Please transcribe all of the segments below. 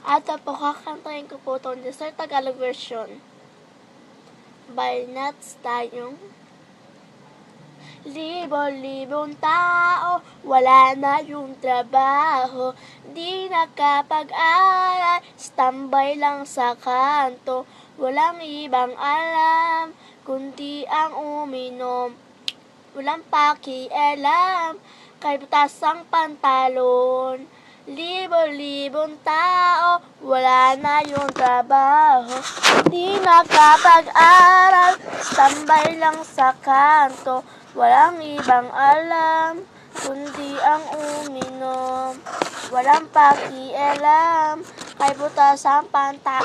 At po, kakantahin ko po itong Desert Tagalog version by Nats Tayong. Libo-libong tao, wala na yung trabaho, di nakapag-aral, standby lang sa kanto, walang ibang alam, kundi ang uminom, walang pakialam, kay butas ang pantalon. Libo-libong tao, wala na yung trabaho, di nakapag-aral, standby lang sa kanto, walang ibang alam, kundi ang uminom, walang pakialam, kay butas ang pantalon.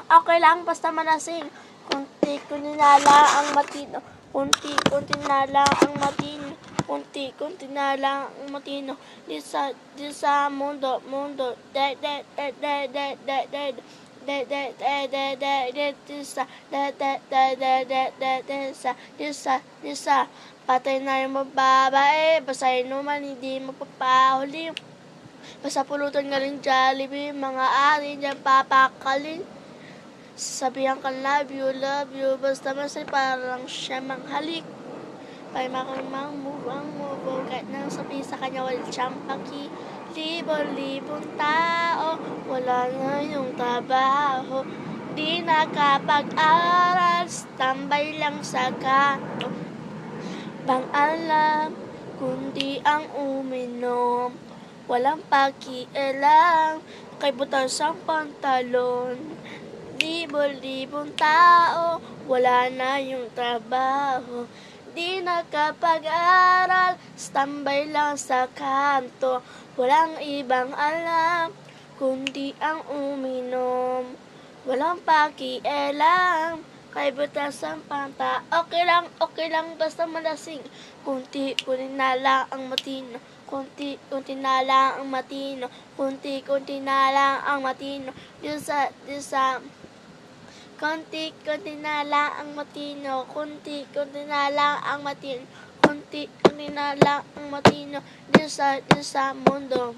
Okay lang, basta manasing, kunti-kunti na lang ang matino, kunti-kunti na lang ang matino, kunti-kunti na lang ang matino, di sa mundo, patay na yung babae, basta inuman, hindi magpapahuli, basta pulutan nga rin Jollibee, mga ari dyan papakalin, sabihan ka love you, basta masay parang siya manghalik, pay makamang move, kahit nang sabi sa kanya walang champaki. Libo-libong tao, wala na yung trabaho, di nakapag-aral, standby lang sa kanto, bang alam, kundi ang uminom, walang pakialam, kay butas ang pantalon. Libo-libong tao, wala na yung trabaho, di nakapag-aral, standby lang sa kanto, walang ibang alam, kundi ang uminom, walang pakialam, kay butas ang panta. Okay lang, basta malasing, kunti-kunti na lang ang matino, kunti-kunti na lang ang matino, kunti-kunti na lang ang matino, kunti-kunti na lang ang matino, kunti-kunti na lang ang matino, kunti-kunti na lang ang matino, di sa mundo,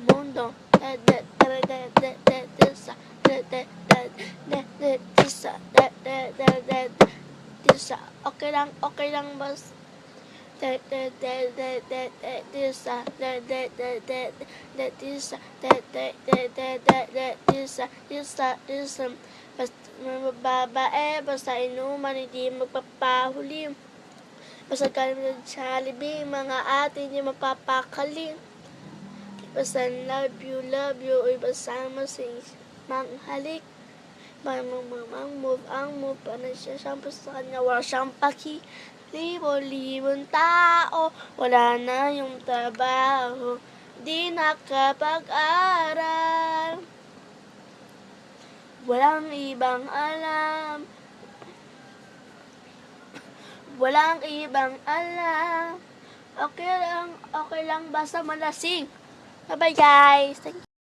okay lang bas, basta babae, basta inuman, hindi magpapahuli, basta galing ng Jollibee, mga ate hindi mapapakaling, basta love you, basta masing manghalik, move, ano siya, shampoo sa kanya, wala siyang paki. Libo-libong tao, wala na yung trabaho, di nakapag-aral, walang ibang alam, okay lang, basta malasing. Bye-bye guys, thank you.